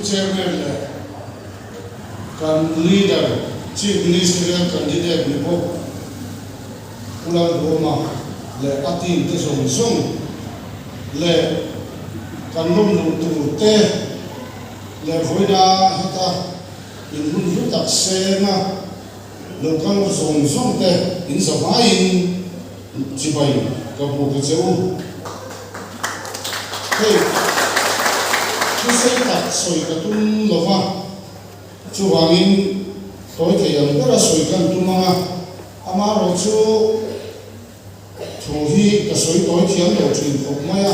chairman kan leader chief ministerial candidate ni po ulang Roma le atin te song le kan lum tu te le voida hata in hun tak sena lo kan song te in sabain chibai ka po ke cheu hey tu sei tak soi ka tum lova chu wangin toi the yang ra soi kan tu manga ama ro chu thu hi ka soi toi thiam lo thin khop maya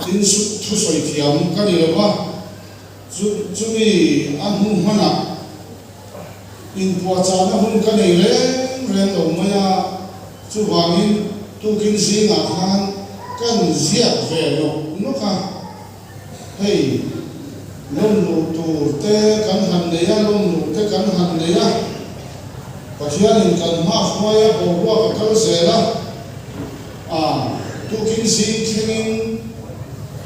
tin su thu soi thiam ka ni lova chu ni an hu hana in po cha na hun ka nei ren lo maya chu wangin tu kin si nga khan kan zia ve lo no ka hey lom lu tu te kan han de ya lom lu te kan han de ya pathian in kan ma khwaya bo wa ka kal zela tu kin si thengin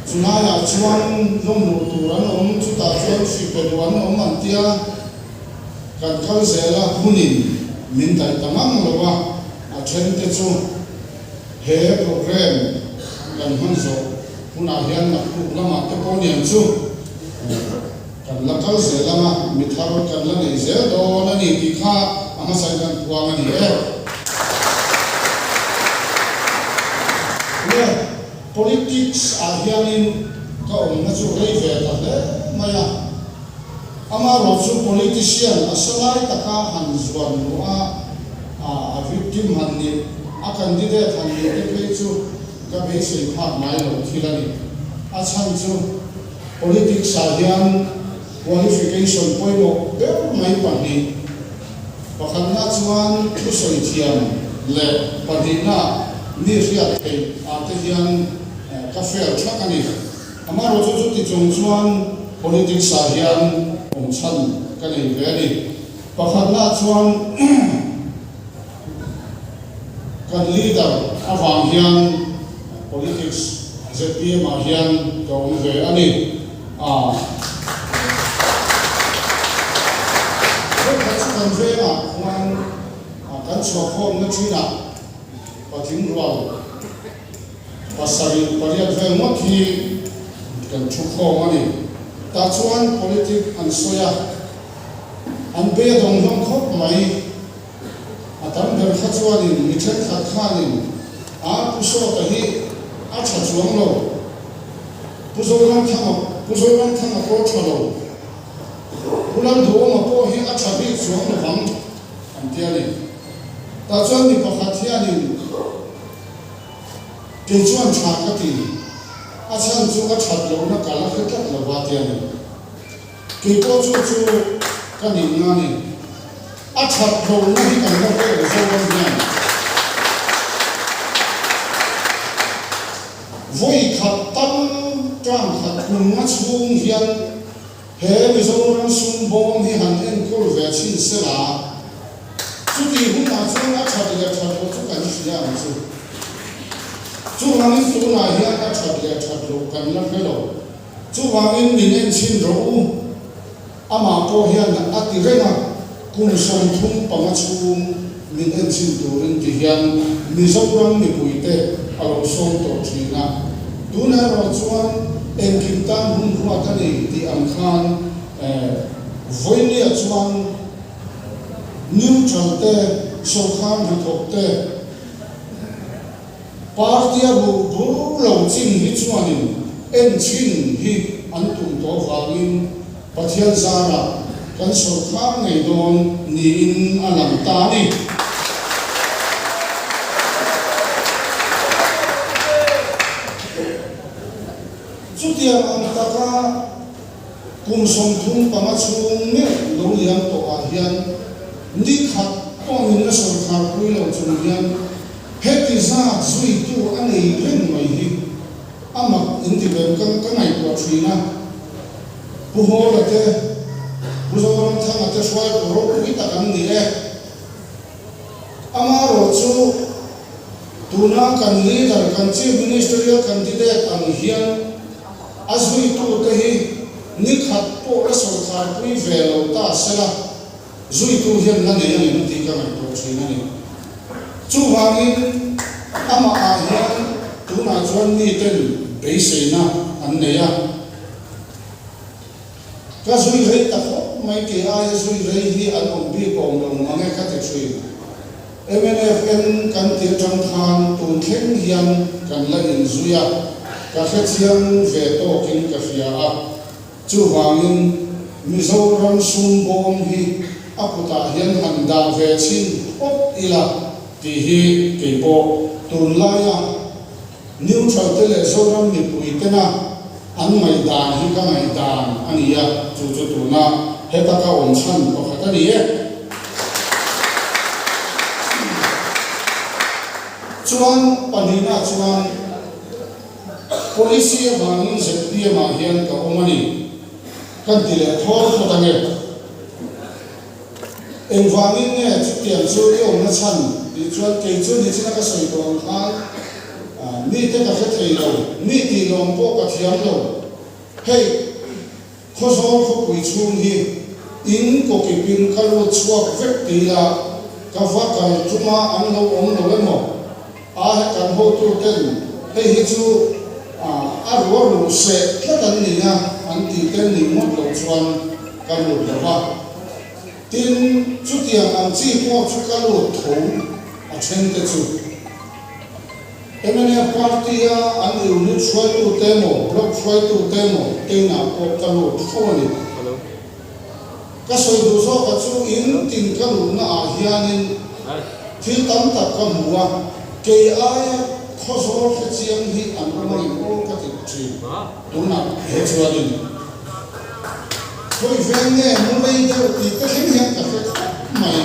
chunaya chuan lom lu tu ran om chu ta chuan si pe wan om an tia kan kal zela hunin min tai tamang lo wa a then te chu he program kan han zo puna hian na ku lama te ko niam chu kan lakal se lama mi tharo kan la nei ze do na ni ti kha anga sai kan puang ani politics a hianin ka om na chu rei ve ta le maya ama ro chu politician asalai taka han zuan nu a victim han ni a candidate han ni te pe chu ka be sei pha mai lo thilani a chan chu politics a hian qualification point mo ber mai pani pakhan na chuan thu soi thiam le padina ni riat ke a te hian ka fair thak ani ama ro chu ti chung chuan politics a hian om chan ka nei ve ni pakhan na chuan kan leader awang hian politics ZPM a hian dong ve ani kan ve a khuan kan chho khom na china pathing rual pasari pariat ve mo khi kan thu khom ani ta chuan politics an soya an be dong dong khop mai atam ber kha chuan in mi then khat khanin pu so ta hi a cha chuang lo pu so ram thang ko chalo ulam do ma po hi a cha bi chuang lo bang am tia ni ta chuan ni pakhat hianin ke chuan tha ka ti a chan chu a that lo na kala khat lo wa tia ni ke ko chu ka ni nga ni a that lo na hi kan na ko so wan ni voi khat tam trang khat kun ma chung hian he mi zo ran sum bom hi han en kol ve chin se la chu ti hu na chung a that le that lo chu kan sia ma chu wangin tu na hian a that lo kan la ve lo chu wangin min en chin ro ama ko hian a ti renga kum som thum pa ma chung min en chin tu rin ti hian mi zo ran mi puite alo som to thina tuna ro chuan en kim tan hun huwa ka ni ti am khan voini a chuan neutral te so khan ri thok te party a bu lo chin hi chuan in en chin hi an tum to wangin pathian zara kan so khan nei don ni in alam ta ni tiang ang taka kum som thum pama chung me lo liam to a hian ni khat pong in na sarkar pui lo chung hian heti za zui tu anei ren mai hi ama in ti ben kan kanai ko thina pu ho la te pu zo ram thang ate swai ko ro ku ta kan ni e ama ro chu tuna kan leader kan chief ministerial candidate ang hian azui tu te hi ni khat po la sol khan pui ve lo ta sela zui tu hian na nei ani ti ka ngai to thina ni chu wangin ama a hian tu na chuan ni ten be seina an neya ka zui rei ta ko mai ke ai zui rei hi an om bi ko lo mangai ka te chui MNFN kan tir tang khan tun thleng hian kan la in zuya ka khethiam ve to kin ka fia a chu wangin Mizoram sum bom hi aputa hian handa ve chin op ila ti hi ke po tun la ya neutral tele zoram ni pui tena an mai dan hi ka mai dan ania chu chu tu na heta ka on chan ko khata ni e chuan panina chuan policy bangin zepia ma hian ka omani kan tile thor khotange engwangin ne chutiam chu ri omna chan di chuan ke chu ni china ka soi dong khan mi te ka thei lo mi ti long po ka thiam lo hei khoso kho pui chung hi in ko ki pin ka lo chuak vek ti la ka va ka chuma an lo om lo le mo a kan ho tu ten hei hi chu a ro ro se tlan ni na an ti ten ni mo lo chuan ka lo la ba tin chu tiang ang chi po chu ka lo tho a chen te chu MNF party an ulu choi tu temo block choi tu temo tena ko ka lo tho ni ka soi du so ka chu in tin ka lu na a hianin thil tam tak ka muwa ke ai khoso ke chiang hi an ma ri ko ka ti chi tu na he chwa din khoi ven ne mu lei de ti ka hin hian ka fe mai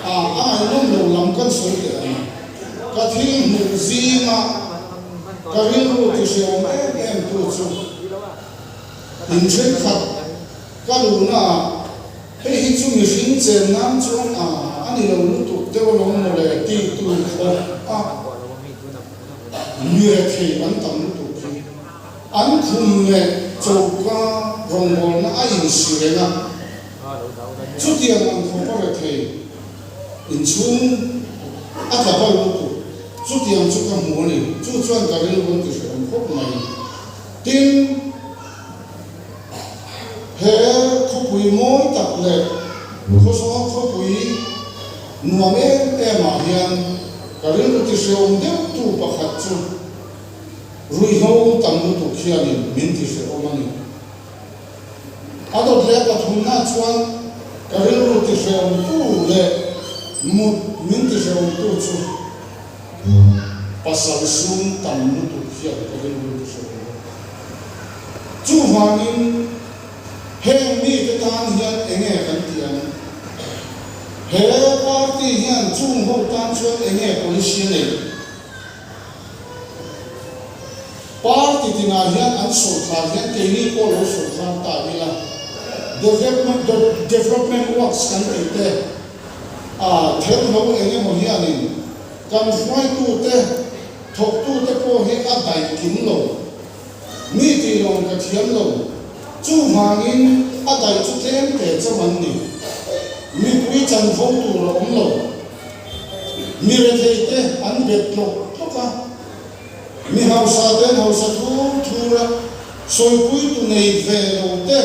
ai nom lo lam kan soi de ka thil mu zima ka rin ru ti se om em tu chu in chen khat ka lu na hei hi chu mi ring chen nam chuan ani lo lu tu te lo mo le ti tu kho mi re thei an tam lu tu ki an khum ne chou ka rong bol na ai in si le na chu tiang an kho pa re thei in chung a ka ba lu tu chu tiang chu ka mo ni chu chuan ka rin bon ti se khop mai tin he khopui moi tak le khoso khopui nuame e ma hian ka rin ti se om de tu pakhat chu rui ho tam lu tu khian min ti se omani adot le pa thumna chuan ka rin ti se om tu le mu min ti se om tu chu pasal sum tam lu tu khian ka rin ti se chu wangin heng mi te tan hian enge kan tian he party hian chung ho tan chuan enge policy nei party tina hian an sol khan hian ke ni ko lo sol khan ta ila development works kan te thel ho enge mo hian in kan fai tu te thok tu te ko he a dai kin lo mi ti long ka thiam lo chu wangin a dai chu tlem te chaman ni mi pui chan phom tu ro om lo mi re thei te an bet lo toka mi hausa den hausa thu ra soi pui tu nei ve lo te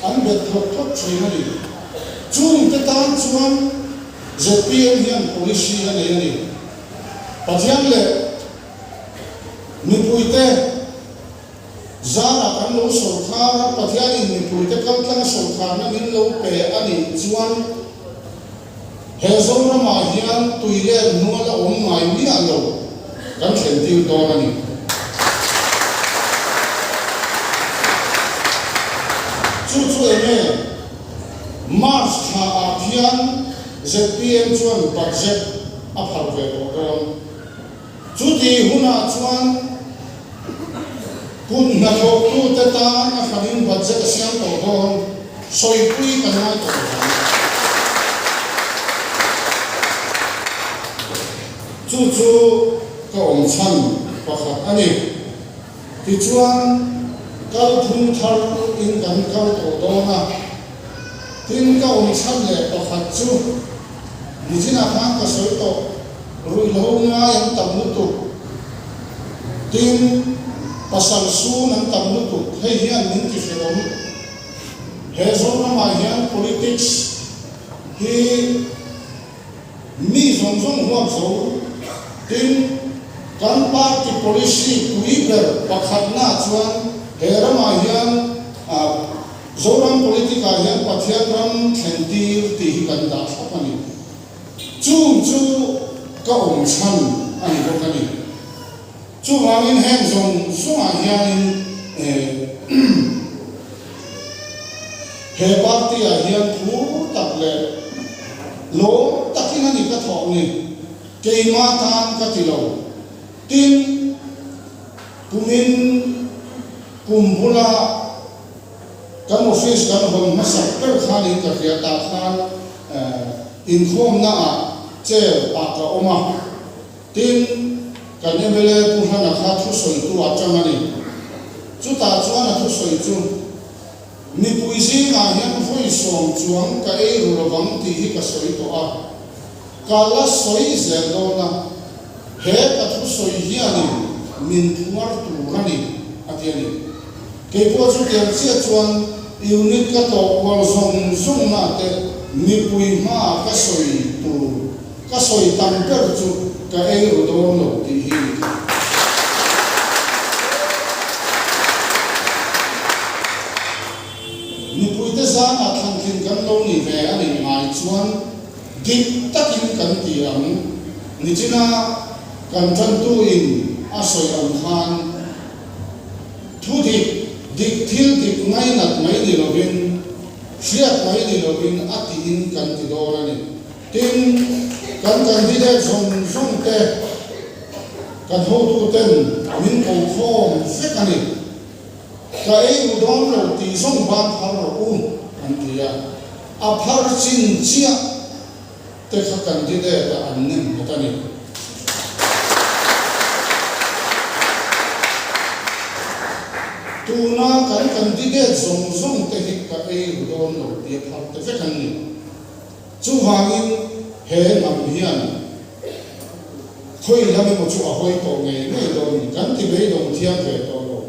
an bet lo thot thina ni chung te tan chuan ZPM hian policy a nei ni pathian le mi pui te zara kan lo sol kha pathian in mi pui te kal tlang sol kha na min lo pe ani chuan he zora ma hian tuile nuala om mai mi a lo kan thlen tiu do ani chu eme march kha a phian ZPM chuan budget a phar ve ron chu ti huna chuan kun na thok tu te ta a khanin budget siam to don soi pui kan mai to chu ka om chan pakhat ani thì chuan kal thung thar in kan kal to do na tin ka chan le to khat chu ni jina khang ka soi to rui lo nga yang tam nu tu tin pasal su nan tam nu tu he hian nin ki ferom he zo na ma hian politics hi mi zong zong huam zo tin kan party policy kuiber pakhat na chuan herama hian zoram politika hian pathian ram thentir ti hi kan da thapani chu ka chan ani bokani chu wangin hem zong sunga hian he party a hian thu tak le lo takin ani ka thok ni keima tan ka tilo tin kumin kumbula kan office kan hon masak per khalin ka khia ta khan in khom na che pa ka oma tin kan emele pu hana kha thu soi tu atangani chu ta chuan thu soi chu ni puisi nga hian voi som chuang ka e ru rawang ti hi ka soi to a kala soi zel do na he ka thu soi hiani min thuar tu rani atiani ke po chu tiang chia chuan unit ka to wal zong na te ni pui ma ka soi tam per chu ka e ru do no ti hi ni pui te sa a thang thin kan lo ni ve ani mai chuan dik takin kan ti ang ni china kan than tu in a soi am khan thu dik thil dik ngai nat mai ni lovin hriat mai ni lovin ati in kan ti do ani tin kan di de zong te kan ho tu ten min ko khom fek ani ka e u don lo ti zong ban phar ro an ti ya a phar chin chia te kha kan di de ta an nen potani tuna kan di de zong te hi ka e u don lo ti phar te fek an ni chu hangin he nam hian khoi lami mo chu a hoi to nge nei do ni kan ti be dong thiam ve to lo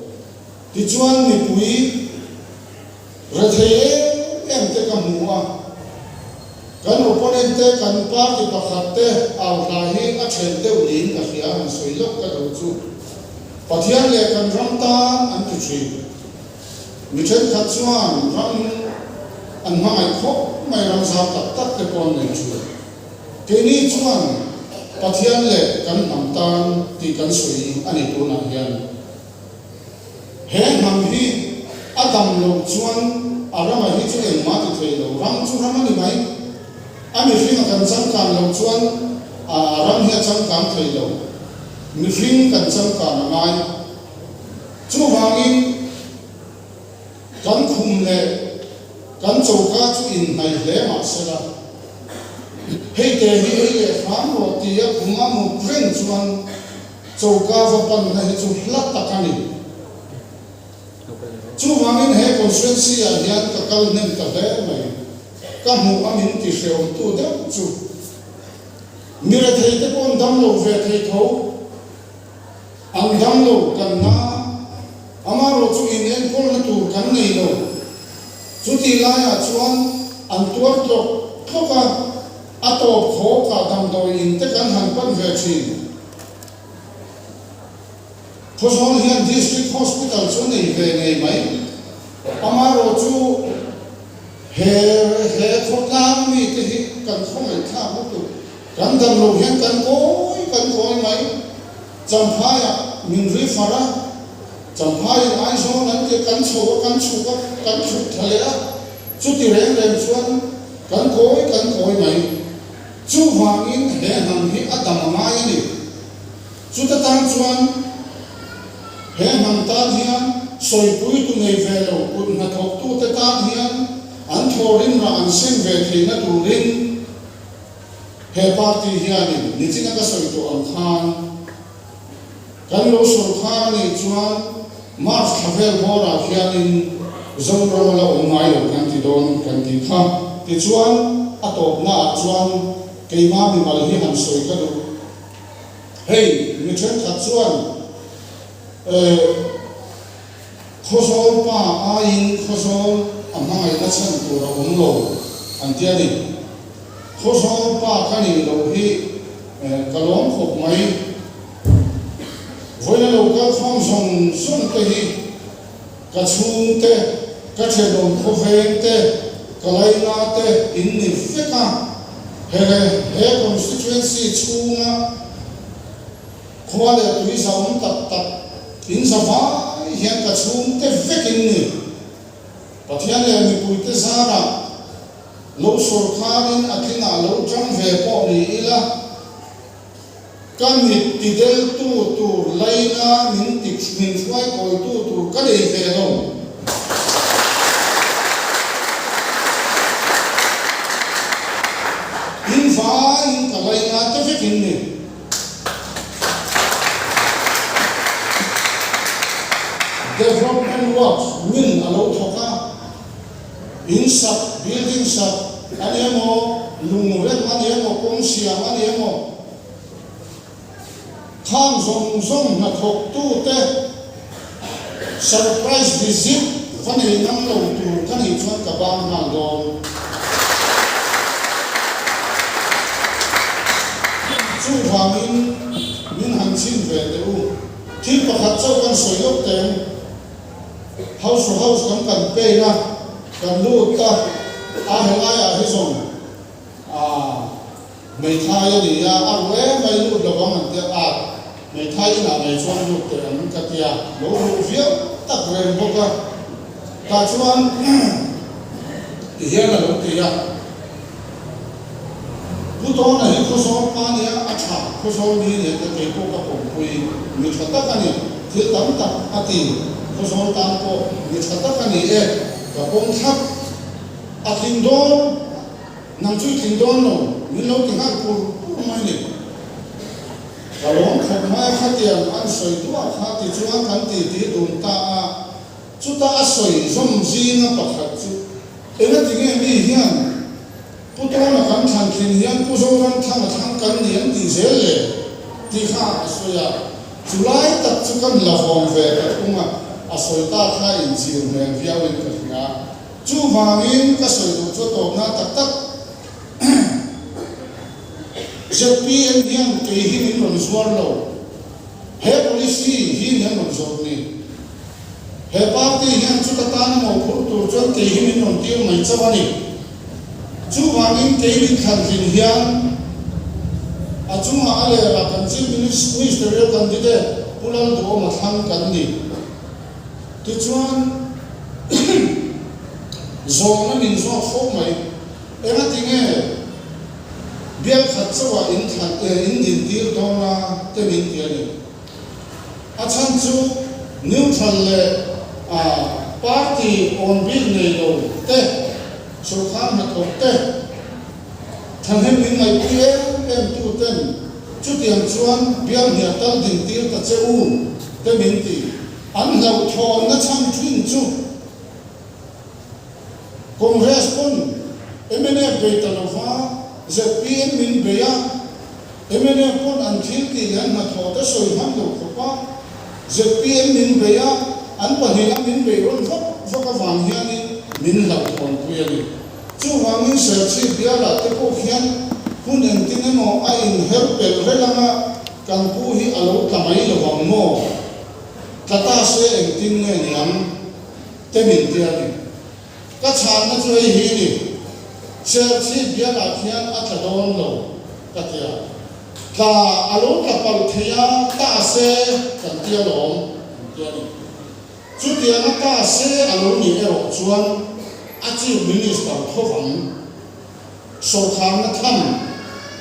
ti chuan ni pui ra the em te ka mu a kan opponent te kan party pakhat te aw la hi a chen deuh nin ka hria an soi lok ka do chu pathian le kan ram tan an tu chi mi chen khat chuan ram an mai kho mai ram sa tak te pon nei chu ke ni chuan pathian le kan nam tan ti kan soi ani tu na hian he nam hi adam lo chuan arama hi chu en ma ti thei lo ram chu ram ani mai ami hring kan chang kan lo chuan ram hi chang kan thei lo mi hring kan chang kan mai chu wangin kan khum le kan chauka chu in nai hle ma sela hei te hi le pham ro ti ya khunga mu ren chuan chauka va pan na hi chu hlat takani chu wangin he constituency a hian ka kal nem ta be mai ka mu amin ti hreu tu de chu mira thei te pon dam lo ve thei tho ang dam lo kan na amaro chu in en kol na tur kan nei lo chu ti la ya chuan an tuar to thoka ato kho ka dam do in te kan han pan ve chin phosol hian district hospital chu nei ve nei mai amaro chu he khotlam mi te hi kan khong ai tha mo tu kan dam lo hian kan koi mai champha ya min ri fara champha in ai so nan te kan chu thale a chu ti reng chuan kan koi mai chu wangin he nam hi adam mai ni chu ta tang chuan he nam ta hian soi pui tu nei ve lo kun na thok tu te ta hian an thorin ra an sen ve thei na tu rin he party hian ni china ka soi tu am khan kan lo so khan ni chuan Mars travel hora khianin zongro la ongai lo kan ti don kan ti kha ti chuan atop na chuan keima mi mal hi han soi ka do hey mi chen khat chuan khosol pa ain khosol amai na chan tu ra lo an tia ni khosol pa khani lo hi kalom khop mai voila lo ka khom song te hi ka chung te ka thedom kho veng te kalai na te in ni feka he constituency chunga khwale tui saum tak in safa hian ka chung te vekin ni pathian le mi puite sara lo sorkarin athina lo tang ve po ni ila kan mit tidel tu laina min tik min fwai koi tu ka dei ve lo in fa in ka laina te vekin ni development works min alo thoka in sub building sub anemo lungret anemo kongsia anemo thang zong na thok tu te surprise visit vani nam lo tu kani chuan ka bang na don chu wamin min han chin ve de u thi pakhat chau kan soilok ten house to house kan pe na kan lu ta a helai a hizong mai thai ni ya a we mai lu lo bang an te a mai thai na mai chuan lu te an ka tia lo lu via tak ren boka ta chuan hian lo te ya bu to na hi ko so pa ni a tha ko so ni ne te ke ko ka ko pui mi thata ka ni thil tam tak ati ko so tan ko mi thata ka ni e ka bong thap a thing don nang chui thing don no mi lo ti ha pu mai ni ka long khop mai khatian an soi tu a kha ti chuan kan ti dun ta a chu ta a soi zom ji na pakhat chu ena ti nge mi hian pu to na kan than thin hian pu zo ran thang kan nian ti zel le ti kha a soya July tak chu kan la hom ve ka kunga a soi ta kha in chi me viawin ka nga chu wangin ka soi du chu to na tak ZPN hian ke hi min ron suar lo he policy hi hian ron zor ni he party hian chu ta tan mo phur tur chu ke hi min ron tir mai chawani chu wangin ke min khan thin hian a chunga ale ra kan chief ministerial candidate pulal do ma thang kan ni tu chuan zong na min zo khop mai ena tinge bial khat chawa in din tir dona te min tiani a chan chu neutral le party on bill nei lo te surkhan na thok te than hem min mai pie em tu ten chu tiang chuan bial nia tal din tir ta cheu te min ti an lo thon na chang twin chu congress pun emene beitanova ZPN min beya emene pon an thil ti yan na thota soi ham lo khopa ZPN min beya an pahila min be ron ka wang hian min la thon puya ni chu wangin serchi bia la te ko hian hun en tin mo a in helpel relanga kan pu hi alo tamai lo wang mo tata se en tin nge niam te min ti ani ka chan na chu hi ni Chelsea bia la khian a thadon lo katia ka alo ka pal thia ta se kan tia lom yani chu tia na ta se alo ni ero chuan a chi minister thovam sorkhan na tham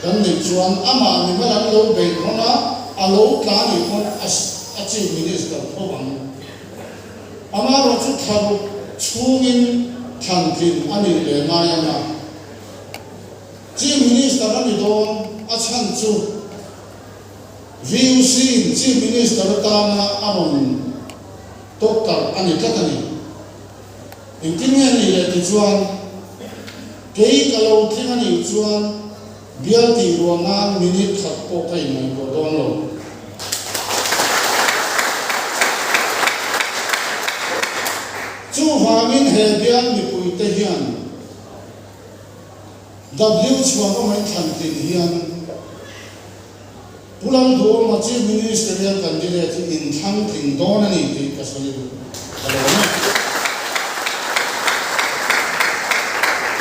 kan ni chuan ama ni malan lo be khona alo ka ni kon a chi minister thovam ama ro chu tharu chungin than thin ani le na yana Chief Minister ani don a chan chu VUC Chief Minister ta na amon doctor ani tlatani intingan ni le tichuan kei kalau thingani chuan bialti ruanga minute khat po kai mai ko dong lo chu hangin he bial mi pui te hian w chuan ko mai than tin hian pulang do ma chief ministerial candidate in thang thing don ani ti ka sali